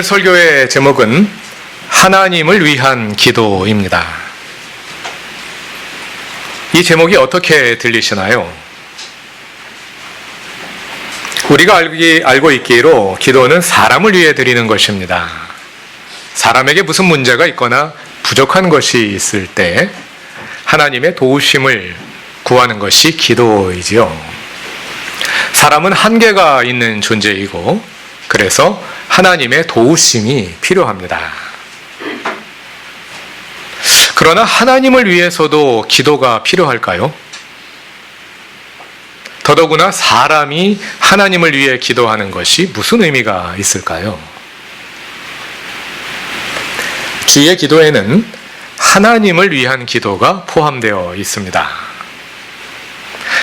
오늘 설교의 제목은 하나님을 위한 기도입니다. 이 제목이 어떻게 들리시나요? 우리가 알고 있기로 기도는 사람을 위해 드리는 것입니다. 사람에게 무슨 문제가 있거나 부족한 것이 있을 때 하나님의 도우심을 구하는 것이 기도이지요. 사람은 한계가 있는 존재이고 그래서 하나님의 도우심이 필요합니다. 그러나 하나님을 위해서도 기도가 필요할까요? 더더구나 사람이 하나님을 위해 기도하는 것이 무슨 의미가 있을까요? 주의 기도에는 하나님을 위한 기도가 포함되어 있습니다.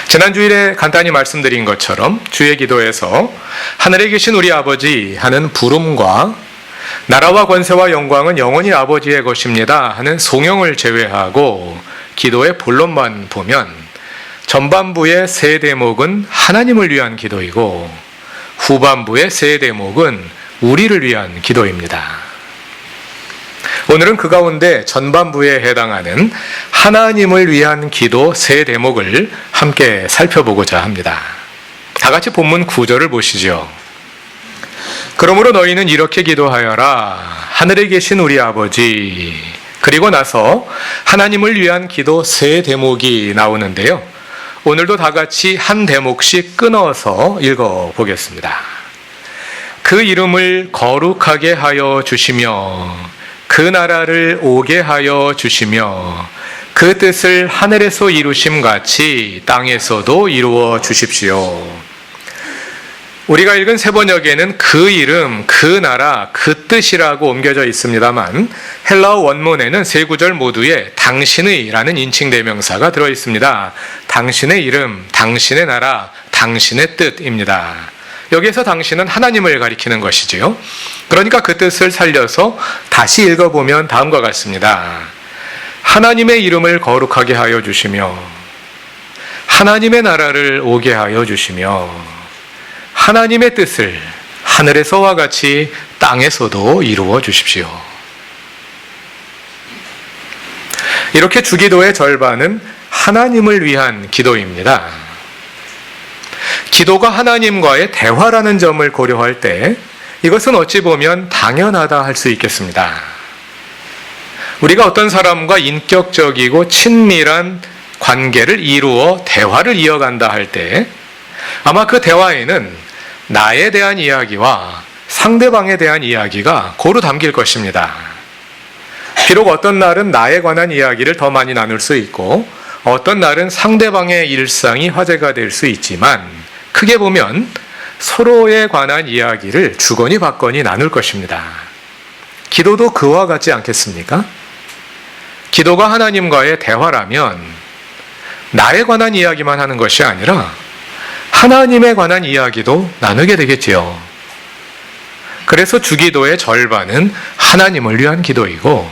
지난 주일에 간단히 말씀드린 것처럼 주의 기도에서 하늘에 계신 우리 아버지 하는 부름과 나라와 권세와 영광은 영원히 아버지의 것입니다 하는 송영을 제외하고 기도의 본론만 보면 전반부의 세 대목은 하나님을 위한 기도이고 후반부의 세 대목은 우리를 위한 기도입니다. 오늘은 그 가운데 전반부에 해당하는 하나님을 위한 기도 세 대목을 함께 살펴보고자 합니다. 다 같이 본문 9절을 보시죠. 그러므로 너희는 이렇게 기도하여라. 하늘에 계신 우리 아버지. 그리고 나서 하나님을 위한 기도 세 대목이 나오는데요. 오늘도 다 같이 한 대목씩 끊어서 읽어보겠습니다. 그 이름을 거룩하게 하여 주시며 그 나라를 오게 하여 주시며 그 뜻을 하늘에서 이루심 같이 땅에서도 이루어 주십시오. 우리가 읽은 세 번역에는 그 이름, 그 나라, 그 뜻이라고 옮겨져 있습니다만 헬라어 원문에는 세 구절 모두에 당신의 라는 인칭 대명사가 들어있습니다. 당신의 이름, 당신의 나라, 당신의 뜻입니다. 여기에서 당신은 하나님을 가리키는 것이지요. 그러니까 그 뜻을 살려서 다시 읽어보면 다음과 같습니다. 하나님의 이름을 거룩하게 하여 주시며 하나님의 나라를 오게 하여 주시며 하나님의 뜻을 하늘에서와 같이 땅에서도 이루어 주십시오. 이렇게 주기도의 절반은 하나님을 위한 기도입니다. 기도가 하나님과의 대화라는 점을 고려할 때 이것은 어찌 보면 당연하다 할 수 있겠습니다. 우리가 어떤 사람과 인격적이고 친밀한 관계를 이루어 대화를 이어간다 할 때 아마 그 대화에는 나에 대한 이야기와 상대방에 대한 이야기가 고루 담길 것입니다. 비록 어떤 날은 나에 관한 이야기를 더 많이 나눌 수 있고 어떤 날은 상대방의 일상이 화제가 될 수 있지만 크게 보면 서로에 관한 이야기를 주거니 받거니 나눌 것입니다. 기도도 그와 같지 않겠습니까? 기도가 하나님과의 대화라면 나에 관한 이야기만 하는 것이 아니라 하나님에 관한 이야기도 나누게 되겠지요. 그래서 주기도의 절반은 하나님을 위한 기도이고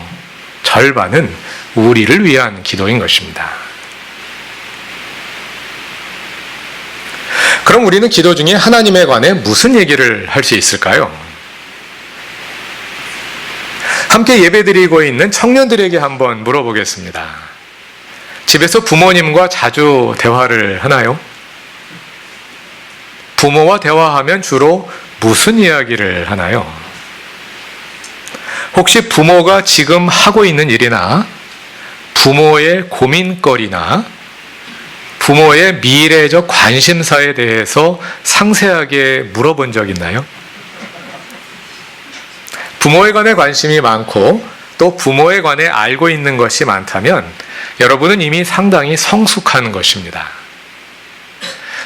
절반은 우리를 위한 기도인 것입니다. 그럼 우리는 기도 중에 하나님에 관해 무슨 얘기를 할 수 있을까요? 함께 예배드리고 있는 청년들에게 한번 물어보겠습니다. 집에서 부모님과 자주 대화를 하나요? 부모와 대화하면 주로 무슨 이야기를 하나요? 혹시 부모가 지금 하고 있는 일이나 부모의 고민거리나 부모의 미래적 관심사에 대해서 상세하게 물어본 적 있나요? 부모에 관해 관심이 많고 또 부모에 관해 알고 있는 것이 많다면 여러분은 이미 상당히 성숙한 것입니다.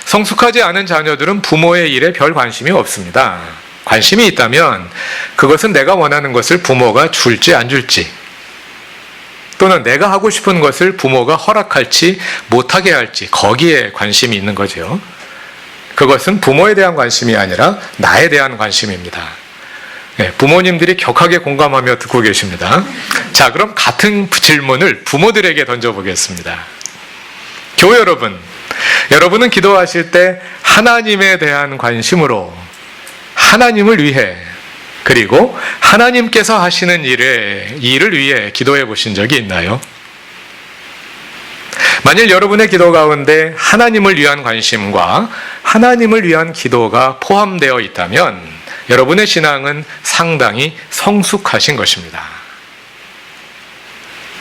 성숙하지 않은 자녀들은 부모의 일에 별 관심이 없습니다. 관심이 있다면 그것은 내가 원하는 것을 부모가 줄지 안 줄지 또는 내가 하고 싶은 것을 부모가 허락할지 못하게 할지 거기에 관심이 있는 거죠. 그것은 부모에 대한 관심이 아니라 나에 대한 관심입니다. 네, 부모님들이 격하게 공감하며 듣고 계십니다. 자, 그럼 같은 질문을 부모들에게 던져보겠습니다. 교회 여러분, 여러분은 기도하실 때 하나님에 대한 관심으로 하나님을 위해 그리고 하나님께서 하시는 일을 위해 기도해 보신 적이 있나요? 만일 여러분의 기도 가운데 하나님을 위한 관심과 하나님을 위한 기도가 포함되어 있다면 여러분의 신앙은 상당히 성숙하신 것입니다.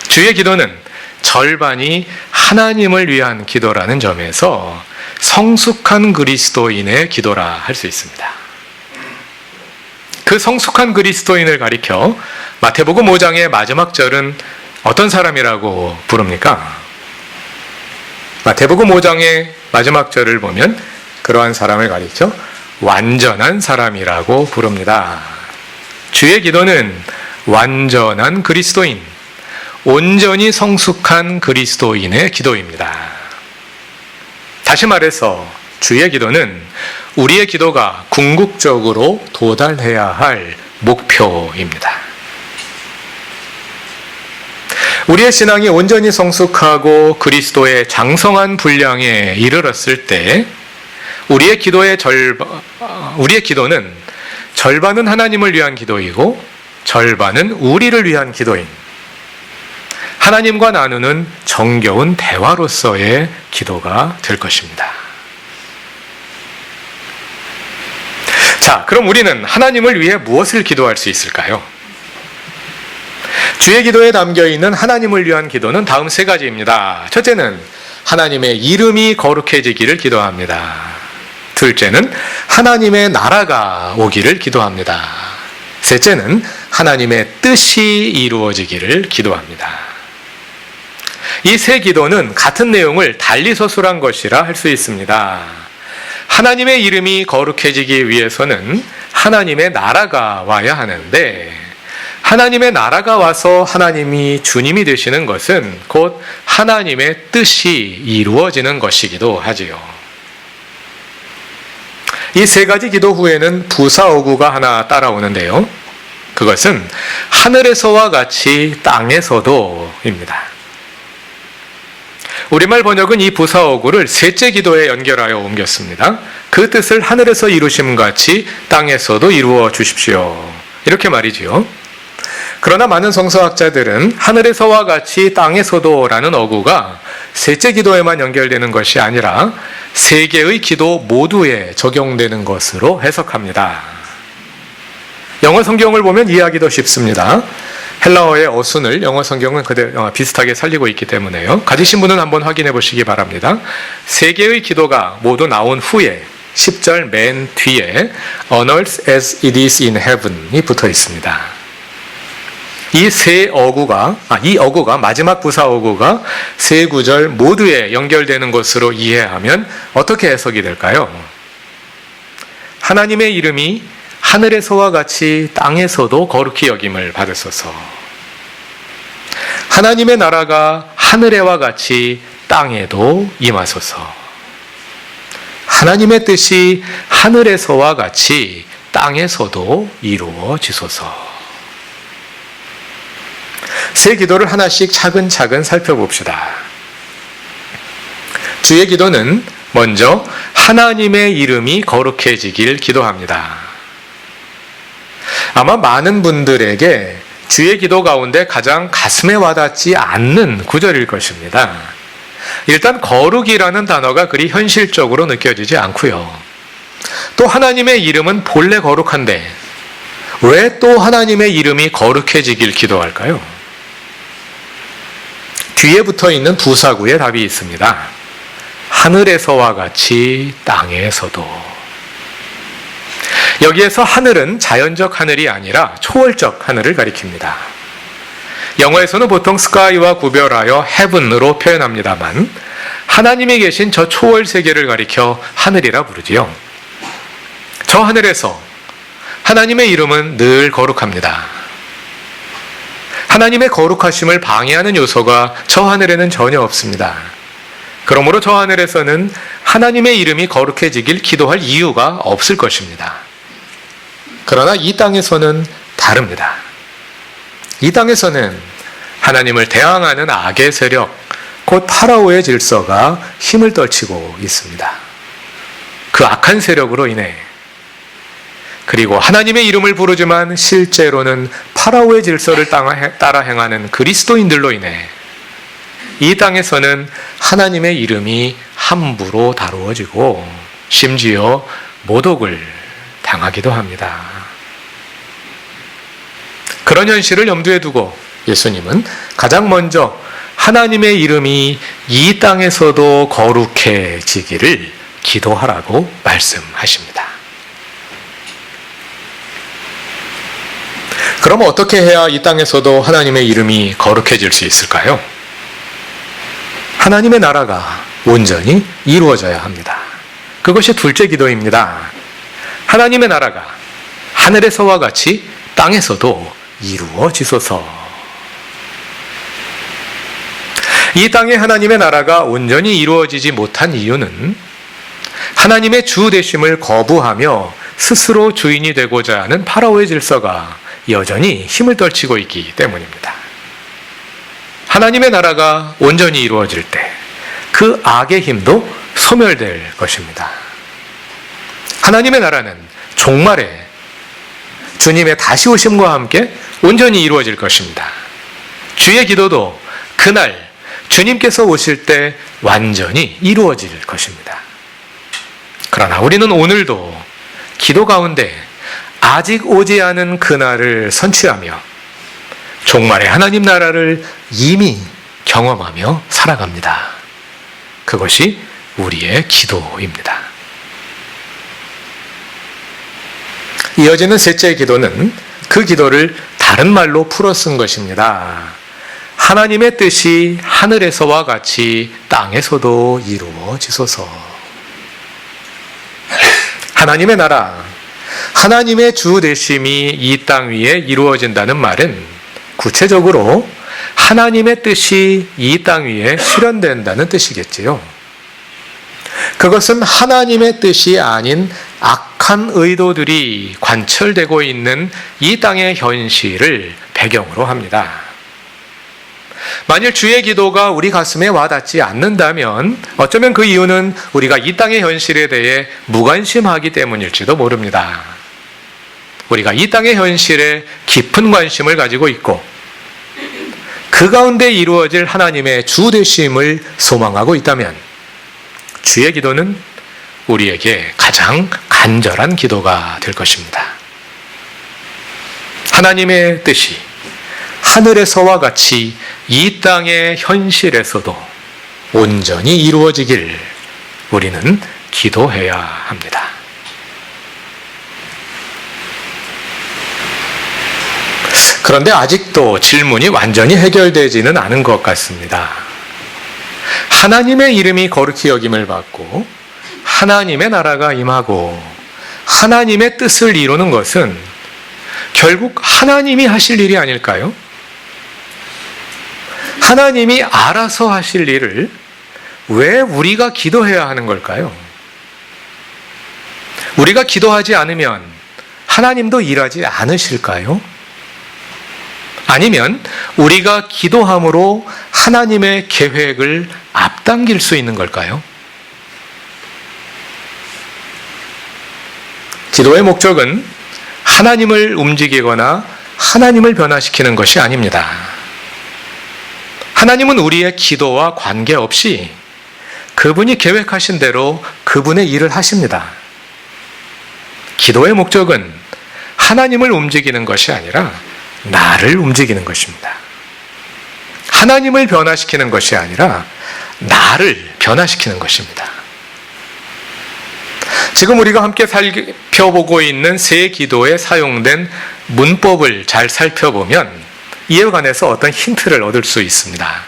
주의 기도는 절반이 하나님을 위한 기도라는 점에서 성숙한 그리스도인의 기도라 할 수 있습니다. 그 성숙한 그리스도인을 가리켜 마태복음 5장의 마지막 절은 어떤 사람이라고 부릅니까? 마태복음 5장의 마지막 절을 보면 그러한 사람을 가리켜 완전한 사람이라고 부릅니다. 주의 기도는 완전한 그리스도인, 온전히 성숙한 그리스도인의 기도입니다. 다시 말해서 주의 기도는 우리의 기도가 궁극적으로 도달해야 할 목표입니다. 우리의 신앙이 온전히 성숙하고 그리스도의 장성한 분량에 이르렀을 때 우리의 기도는 절반은 하나님을 위한 기도이고 절반은 우리를 위한 기도인, 하나님과 나누는 정겨운 대화로서의 기도가 될 것입니다. 자, 그럼 우리는 하나님을 위해 무엇을 기도할 수 있을까요? 주의 기도에 담겨있는 하나님을 위한 기도는 다음 세 가지입니다. 첫째는 하나님의 이름이 거룩해지기를 기도합니다. 둘째는 하나님의 나라가 오기를 기도합니다. 셋째는 하나님의 뜻이 이루어지기를 기도합니다. 이 세 기도는 같은 내용을 달리 서술한 것이라 할 수 있습니다. 하나님의 이름이 거룩해지기 위해서는 하나님의 나라가 와야 하는데, 하나님의 나라가 와서 하나님이 주님이 되시는 것은 곧 하나님의 뜻이 이루어지는 것이기도 하지요. 이 세 가지 기도 후에는 부사어구가 하나 따라오는데요. 그것은 하늘에서와 같이 땅에서도입니다. 우리말 번역은 이 부사어구를 셋째 기도에 연결하여 옮겼습니다. 그 뜻을 하늘에서 이루심 같이 땅에서도 이루어 주십시오. 이렇게 말이지요. 그러나 많은 성서학자들은 하늘에서와 같이 땅에서도 라는 어구가 셋째 기도에만 연결되는 것이 아니라 세 개의 기도 모두에 적용되는 것으로 해석합니다. 영어 성경을 보면 이해하기도 쉽습니다. 헬라어의 어순을 영어 성경은 그대로 비슷하게 살리고 있기 때문에요. 가지신 분은 한번 확인해 보시기 바랍니다. 세 개의 기도가 모두 나온 후에 10절 맨 뒤에 On earth as it is in heaven이 붙어 있습니다. 이 어구가 마지막 부사 어구가 세 구절 모두에 연결되는 것으로 이해하면 어떻게 해석이 될까요? 하나님의 이름이 하늘에서와 같이 땅에서도 거룩히 여김을 받으소서. 하나님의 나라가 하늘에와 같이 땅에도 임하소서. 하나님의 뜻이 하늘에서와 같이 땅에서도 이루어지소서. 세 기도를 하나씩 차근차근 살펴봅시다. 주의 기도는 먼저 하나님의 이름이 거룩해지길 기도합니다. 아마 많은 분들에게 주의 기도 가운데 가장 가슴에 와닿지 않는 구절일 것입니다. 일단 거룩이라는 단어가 그리 현실적으로 느껴지지 않고요. 또 하나님의 이름은 본래 거룩한데 왜 또 하나님의 이름이 거룩해지길 기도할까요? 뒤에 붙어 있는 부사구에 답이 있습니다. 하늘에서와 같이 땅에서도. 여기에서 하늘은 자연적 하늘이 아니라 초월적 하늘을 가리킵니다. 영어에서는 보통 sky와 구별하여 heaven으로 표현합니다만 하나님이 계신 저 초월 세계를 가리켜 하늘이라 부르지요. 저 하늘에서 하나님의 이름은 늘 거룩합니다. 하나님의 거룩하심을 방해하는 요소가 저 하늘에는 전혀 없습니다. 그러므로 저 하늘에서는 하나님의 이름이 거룩해지길 기도할 이유가 없을 것입니다. 그러나 이 땅에서는 다릅니다. 이 땅에서는 하나님을 대항하는 악의 세력, 곧 파라오의 질서가 힘을 떨치고 있습니다. 그 악한 세력으로 인해 그리고 하나님의 이름을 부르지만 실제로는 파라오의 질서를 따라 행하는 그리스도인들로 인해 이 땅에서는 하나님의 이름이 함부로 다루어지고 심지어 모독을 당하기도 합니다. 그런 현실을 염두에 두고 예수님은 가장 먼저 하나님의 이름이 이 땅에서도 거룩해지기를 기도하라고 말씀하십니다. 그럼 어떻게 해야 이 땅에서도 하나님의 이름이 거룩해질 수 있을까요? 하나님의 나라가 온전히 이루어져야 합니다. 그것이 둘째 기도입니다. 하나님의 나라가 하늘에서와 같이 땅에서도 이루어지소서. 이 땅에 하나님의 나라가 온전히 이루어지지 못한 이유는 하나님의 주 되심을 거부하며 스스로 주인이 되고자 하는 파라오의 질서가 여전히 힘을 떨치고 있기 때문입니다. 하나님의 나라가 온전히 이루어질 때 그 악의 힘도 소멸될 것입니다. 하나님의 나라는 종말에 주님의 다시 오심과 함께 온전히 이루어질 것입니다. 주의 기도도 그날 주님께서 오실 때 완전히 이루어질 것입니다. 그러나 우리는 오늘도 기도 가운데 아직 오지 않은 그날을 선취하며 종말의 하나님 나라를 이미 경험하며 살아갑니다. 그것이 우리의 기도입니다. 이어지는 셋째 기도는 그 기도를 다른 말로 풀어 쓴 것입니다. 하나님의 뜻이 하늘에서와 같이 땅에서도 이루어지소서. 하나님의 나라, 하나님의 주 되심이 이 땅 위에 이루어진다는 말은 구체적으로 하나님의 뜻이 이 땅 위에 실현된다는 뜻이겠지요. 그것은 하나님의 뜻이 아닌 악한 의도들이 관철되고 있는 이 땅의 현실을 배경으로 합니다. 만일 주의 기도가 우리 가슴에 와닿지 않는다면 어쩌면 그 이유는 우리가 이 땅의 현실에 대해 무관심하기 때문일지도 모릅니다. 우리가 이 땅의 현실에 깊은 관심을 가지고 있고 그 가운데 이루어질 하나님의 주 되심을 소망하고 있다면 주의 기도는 우리에게 가장 간절한 기도가 될 것입니다. 하나님의 뜻이 하늘에서와 같이 이 땅의 현실에서도 온전히 이루어지길 우리는 기도해야 합니다. 그런데 아직도 질문이 완전히 해결되지는 않은 것 같습니다. 하나님의 이름이 거룩히 여김을 받고 하나님의 나라가 임하고 하나님의 뜻을 이루는 것은 결국 하나님이 하실 일이 아닐까요? 하나님이 알아서 하실 일을 왜 우리가 기도해야 하는 걸까요? 우리가 기도하지 않으면 하나님도 일하지 않으실까요? 아니면 우리가 기도함으로 하나님의 계획을 앞당길 수 있는 걸까요? 기도의 목적은 하나님을 움직이거나 하나님을 변화시키는 것이 아닙니다. 하나님은 우리의 기도와 관계없이 그분이 계획하신 대로 그분의 일을 하십니다. 기도의 목적은 하나님을 움직이는 것이 아니라 나를 움직이는 것입니다. 하나님을 변화시키는 것이 아니라 나를 변화시키는 것입니다. 지금 우리가 함께 살펴보고 있는 세 기도에 사용된 문법을 잘 살펴보면 이에 관해서 어떤 힌트를 얻을 수 있습니다.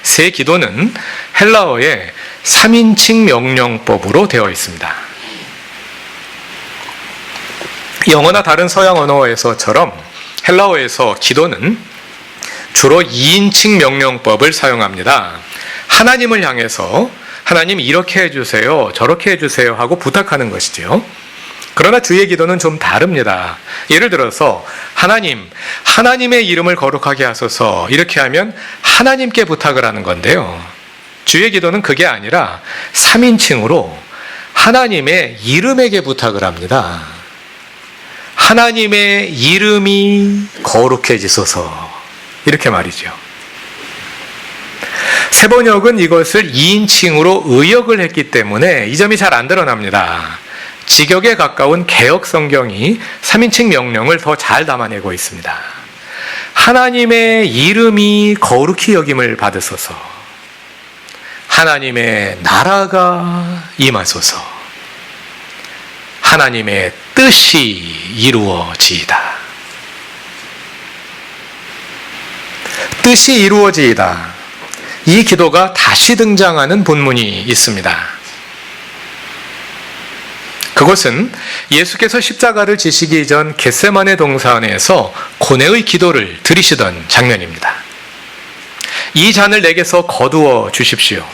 세 기도는 헬라어의 3인칭 명령법으로 되어 있습니다. 영어나 다른 서양 언어에서처럼 헬라어에서 기도는 주로 2인칭 명령법을 사용합니다. 하나님을 향해서 하나님 이렇게 해주세요, 저렇게 해주세요 하고 부탁하는 것이죠. 그러나 주의 기도는 좀 다릅니다. 예를 들어서 하나님의 이름을 거룩하게 하소서 이렇게 하면 하나님께 부탁을 하는 건데요. 주의 기도는 그게 아니라 3인칭으로 하나님의 이름에게 부탁을 합니다. 하나님의 이름이 거룩해지소서. 이렇게 말이죠. 세번역은 이것을 2인칭으로 의역을 했기 때문에 이 점이 잘 안 드러납니다. 직역에 가까운 개역 성경이 3인칭 명령을 더 잘 담아내고 있습니다. 하나님의 이름이 거룩히 여김을 받으소서. 하나님의 나라가 임하소서. 하나님의 뜻이 이루어지이다. 뜻이 이루어지이다. 이 기도가 다시 등장하는 본문이 있습니다. 그것은 예수께서 십자가를 지시기 전 겟세마네 동산에서 고뇌의 기도를 드리시던 장면입니다. 이 잔을 내게서 거두어 주십시오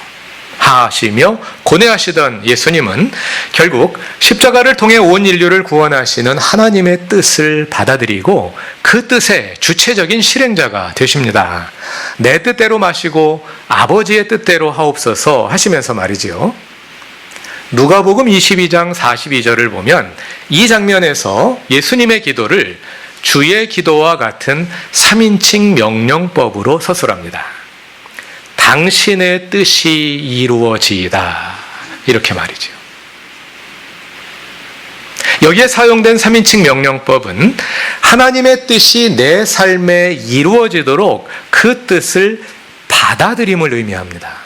하시며 고뇌하시던 예수님은 결국 십자가를 통해 온 인류를 구원하시는 하나님의 뜻을 받아들이고 그 뜻의 주체적인 실행자가 되십니다. 내 뜻대로 마시고 아버지의 뜻대로 하옵소서 하시면서 말이지요. 누가복음 22장 42절을 보면 이 장면에서 예수님의 기도를 주의 기도와 같은 3인칭 명령법으로 서술합니다. 당신의 뜻이 이루어지이다. 이렇게 말이죠. 여기에 사용된 3인칭 명령법은 하나님의 뜻이 내 삶에 이루어지도록 그 뜻을 받아들임을 의미합니다.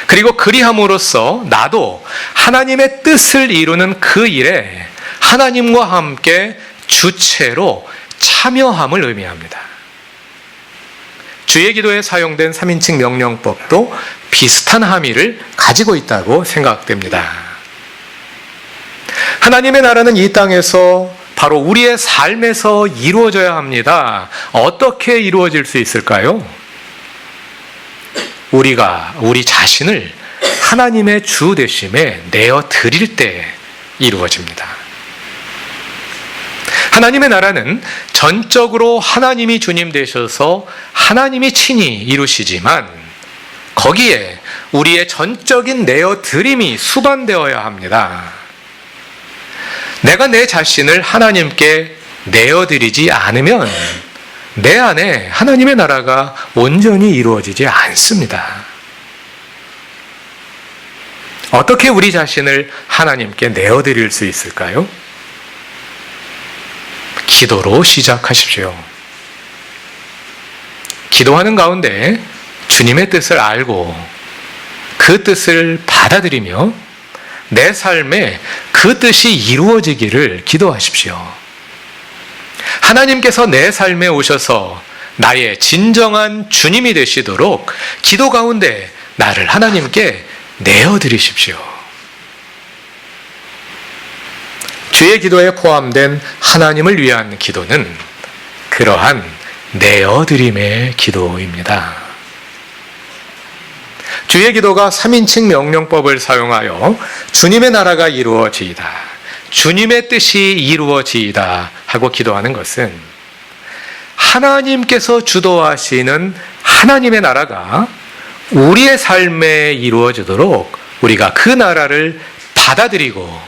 그리고 그리함으로써 나도 하나님의 뜻을 이루는 그 일에 하나님과 함께 주체로 참여함을 의미합니다. 주의 기도에 사용된 3인칭 명령법도 비슷한 함의를 가지고 있다고 생각됩니다. 하나님의 나라는 이 땅에서 바로 우리의 삶에서 이루어져야 합니다. 어떻게 이루어질 수 있을까요? 우리가 우리 자신을 하나님의 주 되심에 내어 드릴 때 이루어집니다. 하나님의 나라는 전적으로 하나님이 주님 되셔서 하나님이 친히 이루시지만 거기에 우리의 전적인 내어 드림이 수반되어야 합니다. 내가 내 자신을 하나님께 내어 드리지 않으면 내 안에 하나님의 나라가 온전히 이루어지지 않습니다. 어떻게 우리 자신을 하나님께 내어드릴 수 있을까요? 기도로 시작하십시오. 기도하는 가운데 주님의 뜻을 알고 그 뜻을 받아들이며 내 삶에 그 뜻이 이루어지기를 기도하십시오. 하나님께서 내 삶에 오셔서 나의 진정한 주님이 되시도록 기도 가운데 나를 하나님께 내어드리십시오. 주의 기도에 포함된 하나님을 위한 기도는 그러한 내어드림의 기도입니다. 주의 기도가 3인칭 명령법을 사용하여 주님의 나라가 이루어지이다, 주님의 뜻이 이루어지이다 하고 기도하는 것은 하나님께서 주도하시는 하나님의 나라가 우리의 삶에 이루어지도록 우리가 그 나라를 받아들이고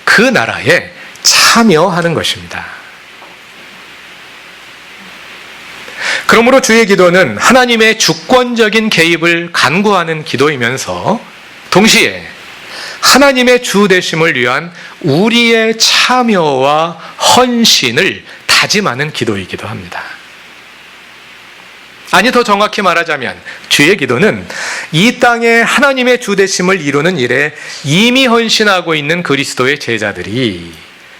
그 나라에 참여하는 것입니다. 그러므로 주의 기도는 하나님의 주권적인 개입을 간구하는 기도이면서 동시에 하나님의 주 되심을 위한 우리의 참여와 헌신을 다짐하는 기도이기도 합니다. 아니, 더 정확히 말하자면 주의 기도는 이 땅에 하나님의 주 되심을 이루는 일에 이미 헌신하고 있는 그리스도의 제자들이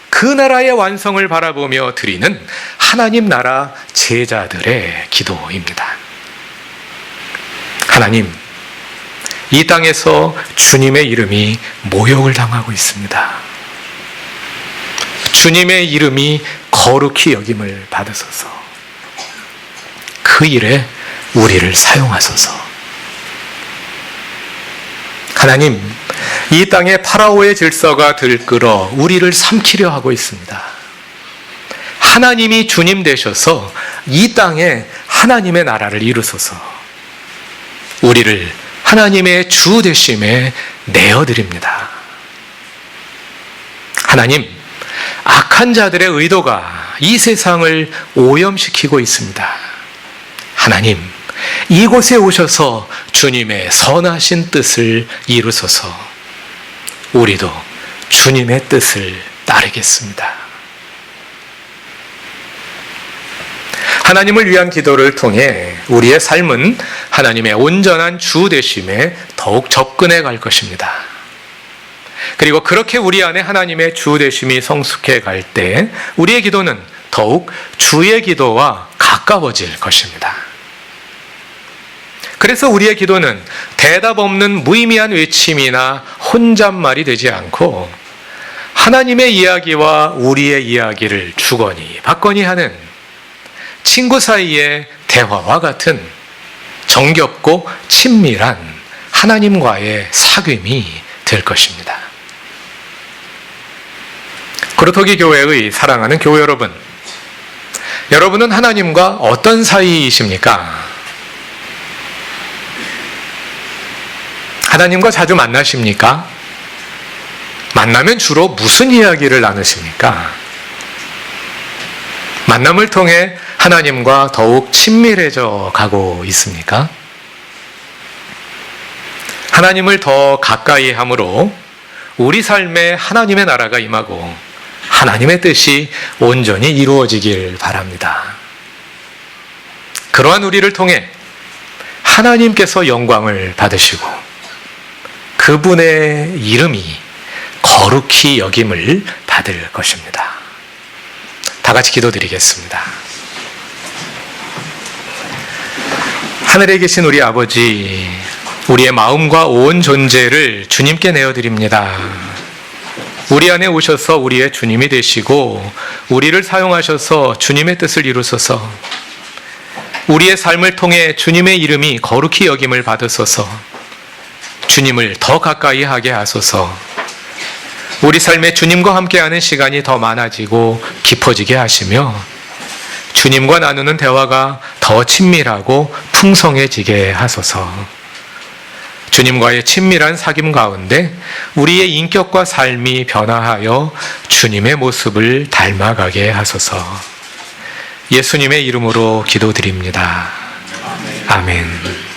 그 나라의 완성을 바라보며 드리는 하나님 나라 제자들의 기도입니다. 하나님, 이 땅에서 주님의 이름이 모욕을 당하고 있습니다. 주님의 이름이 거룩히 여김을 받으소서. 그 일에 우리를 사용하소서. 하나님, 이 땅에 파라오의 질서가 들끓어 우리를 삼키려 하고 있습니다. 하나님이 주님 되셔서 이 땅에 하나님의 나라를 이루소서. 우리를 하나님의 주 되심에 내어드립니다. 하나님, 악한 자들의 의도가 이 세상을 오염시키고 있습니다. 하나님, 이곳에 오셔서 주님의 선하신 뜻을 이루소서. 우리도 주님의 뜻을 따르겠습니다. 하나님을 위한 기도를 통해 우리의 삶은 하나님의 온전한 주 되심에 더욱 접근해 갈 것입니다. 그리고 그렇게 우리 안에 하나님의 주 되심이 성숙해 갈 때 우리의 기도는 더욱 주의 기도와 가까워질 것입니다. 그래서 우리의 기도는 대답 없는 무의미한 외침이나 혼잣말이 되지 않고 하나님의 이야기와 우리의 이야기를 주거니 받거니 하는 친구 사이의 대화와 같은 정겹고 친밀한 하나님과의 사귐이 될 것입니다. 그루터기 교회의 사랑하는 교회 여러분, 여러분은 하나님과 어떤 사이이십니까? 하나님과 자주 만나십니까? 만나면 주로 무슨 이야기를 나누십니까? 만남을 통해 하나님과 더욱 친밀해져 가고 있습니까? 하나님을 더 가까이 함으로 우리 삶에 하나님의 나라가 임하고 하나님의 뜻이 온전히 이루어지길 바랍니다. 그러한 우리를 통해 하나님께서 영광을 받으시고 그분의 이름이 거룩히 여김을 받을 것입니다. 다 같이 기도드리겠습니다. 하늘에 계신 우리 아버지, 우리의 마음과 온 존재를 주님께 내어드립니다. 우리 안에 오셔서 우리의 주님이 되시고 우리를 사용하셔서 주님의 뜻을 이루소서. 우리의 삶을 통해 주님의 이름이 거룩히 여김을 받으소서. 주님을 더 가까이 하게 하소서. 우리 삶에 주님과 함께하는 시간이 더 많아지고 깊어지게 하시며 주님과 나누는 대화가 더 친밀하고 풍성해지게 하소서. 주님과의 친밀한 사귐 가운데 우리의 인격과 삶이 변화하여 주님의 모습을 닮아가게 하소서. 예수님의 이름으로 기도드립니다. 아멘.